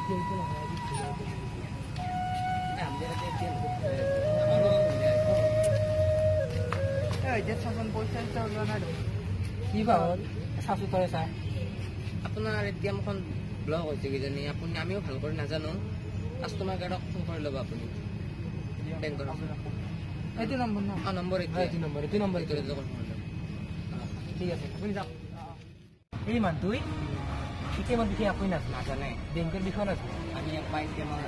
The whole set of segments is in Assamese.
কি বা হ'ল চাচু তই চাই আপোনাৰ এটিএমখন ব্লক হৈছে কিজানি আপুনি আমিও ভাল কৰি নাজানো কাষ্টমাৰ কেয়াৰক ফোন কৰি ল'ব আপুনি বেংকৰ এইটো নম্বৰ ন নম্বৰ এইটো নম্বৰ ঠিক আছে আপুনি যাওক এই মানুহটোৱে এটিএমৰ বিষয়ে আপুনি নাজানে বেংকৰ বিষয়ে নাজানে আমি একবাৰ এটিএমৰ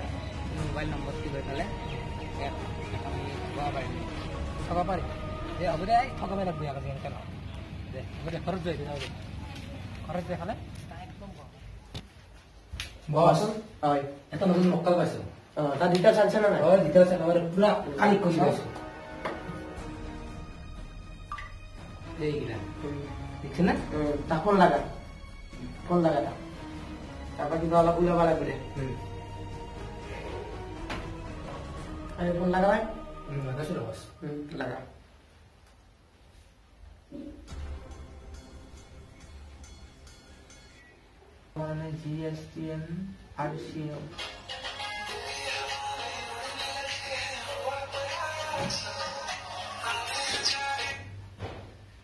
মোবাইল নম্বৰটো লৈ পেলাই ইয়াত আমি ক'ব পাৰিম দে হ'ব দে ঠকাবই লাগব ইয়াক এনেকৈ নহয় দে হ'ব দে ঘৰত যাই ঘৰত যাই খালে বস হয় এটা নতুন মক্কেল পাইছোঁ তাৰ ডিটেইলছ আছে নে নাই হয় ডিটেইলছ একেবাৰে পুৰা কালেক্ট কৰি পাইছোঁ এইগিলা দেখছে না তাক ফোন লাগা তাক তাৰপৰা কিবা অলপ উলিয়াব লাগিব দে আৰু ফোন লাগা নাই লাগাইছোঁ ৰ বস লাগা GSTN RCO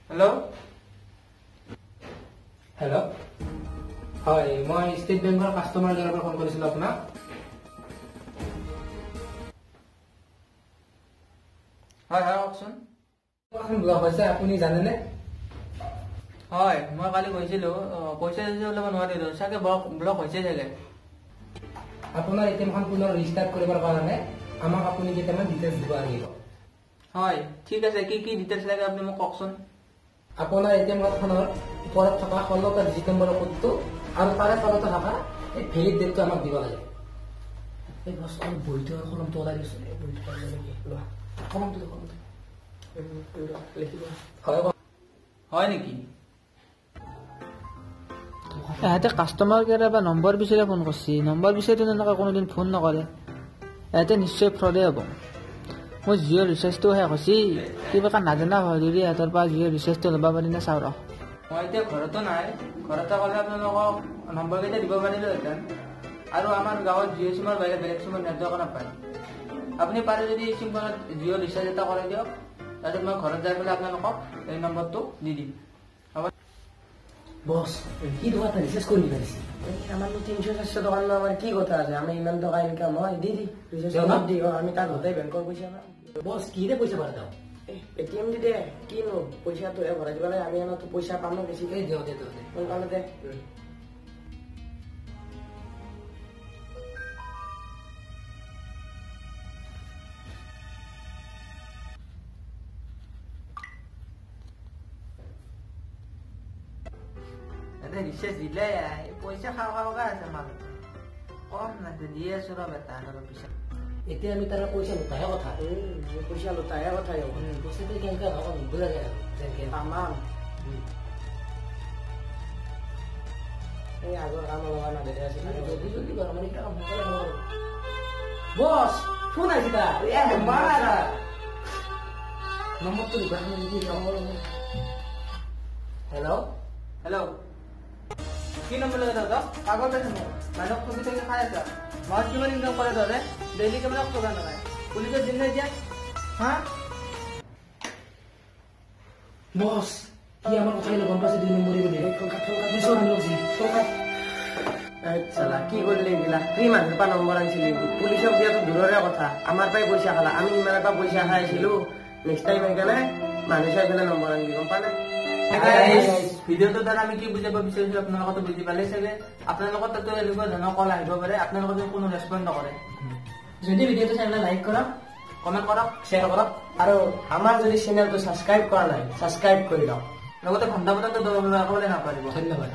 হেল্ল' হেল্ল' হয় মই ষ্টেট বেংকৰ কাষ্টমাৰ কেয়াৰৰ পৰা ফোন কৰিছিলোঁ আপোনাক হয় হয় কওকচোন ব্লক হৈছে আপুনি জানেনে হয় মই কালি কৈছিলোঁ পইচা ওলাব নোৱাৰিলোঁ চাগে ব্লক হৈছে চাগে আপোনাৰ এটিএমখন পুনৰ ৰিষ্টাৰ্ট কৰিবৰ কাৰণে আমাক আপুনি কেইটামান ডিটেইলছ দিব লাগিব হয় ঠিক আছে কি কি ডিটেইলছ লাগে আপুনি মোক কওকচোন আপোনাৰ এটিএম কাৰ্ডখনৰ ওপৰত থকা 16টা ডিজিট নম্বৰৰ কোডটো আৰু তাৰে তলতে থকা এই ভেলিড ডেটটো আমাক দিব লাগে এই বস্তু বহিটো আৰু কলমটো ওলাই দিছোঁ কলমটো লিখিব হয় নেকি এহেঁতে কাষ্টমাৰ কেয়াৰ বা নম্বৰ বিচাৰি ফোন কৰিছে নম্বৰ বিচাৰি তেনেকৈ কোনোদিন ফোন নকৰে এহেঁতে নিশ্চয় ফ্ৰডে হ'ব মোৰ জিঅ' ৰিচাৰ্জটো শেষ হৈছে কিবা নাজানা হয় যদি এহেঁতৰ পৰা জিঅ' ৰিচাৰ্জটো ল'ব পাৰি নে চাওঁ ৰ মই এতিয়া ঘৰতো নাই ঘৰতে ক'লে আপোনালোকক নম্বৰকেইটা দিব পাৰিলোহেঁতেন আৰু আমাৰ গাঁৱত জিঅ' চিমৰ বাহিৰে বেলেগ চিমৰ নেটৱৰ্ক নাপায় আপুনি পাৰে যদি চিমখনত জিঅ' ৰিচাৰ্জ এটা কৰাই দিয়ক তাৰপিছত মই ঘৰত যাই পেলাই আপোনালোকক এই নম্বৰটো দি দিম বস কি টকা এটা ৰিচাৰ্জ কৰি পাৰিছে আমাৰতো 300-400 টকাৰ আমাৰ কি কথা আছে আমি ইমান টকা ইনকাম হয় দি ৰিচাৰ্জ দি আমি তাৰ ঘৰতে বেংকৰ পইচা পাম বস কিনে পইচা ভৰাই দাও এটিএম দি দে কিনো পইচাটো ভৰাই দিব লাগে আমি আমাৰতো পইচা পাম ন বেছিকৈ দিওঁ দে সোনকালে দে ৰিচাৰ্জ দিলে পইচা খাওঁগা আছে মানুহ কম নাই দিয়ে আছো ৰ বেটা আৰু পিছত এতিয়া আমি তাৰ পইচা লুটাহে কথা পইচা লুটাহে কথা পইচাটো কেনেকৈ ভাবা নিব লাগে আৰু তামাম এই আগৰ কাম লগা নাদেৰে আছে জলদি জলদি কৰ মানে কাম সোনকালে বস ফোন আহিছে তাৰ নম্বৰটো লিখা হেল্ল' হেল্ল' কি নম্বৰ লাগে দাদা কাগজ আছে মোৰ মানুহক ঠগি ঠগি খাই আছা মই কিমান ইনকাম কৰে দাদা ডেইলি কিমান ঠগা নালাগে পুলিচৰ দিন নাই এতিয়া হা বস কি আমার কথা গম পাইছে 2 নম্বরই বলি চালা কি করলে এগুলা তুই মানুষের পা নম্বর আনছিলি পুলিশক দিয়া তো দূরের কথা আমার পাই পয়সা খালা আমি ইমান এটা পয়সা খাইছিলো নেক্সট টাইম এখানে মানুষের এখানে নম্বর আনবি গম পালে ভিডিওটোৰ দ্বাৰা আমি কি বুজাব বিচাৰিছো আপোনালোকে বুজি পালে চাগে আপোনালোকৰ তাতো এনেকুৱা ধৰণৰ কল আহিব পাৰে আপোনালোকে কোনো ৰেছপন্ড নকৰে যদি ভিডিওটো চাই লাইক কৰক কমেণ্ট কৰক শ্বেয়াৰ কৰক আৰু আমাৰ যদি চেনেলটো ছাবস্ক্ৰাইব কৰা নাই ছাবস্ক্ৰাইব কৰি লওক লগতে ঘণ্টা বজাটো দবাবলৈ নাপাৰিব ধন্যবাদ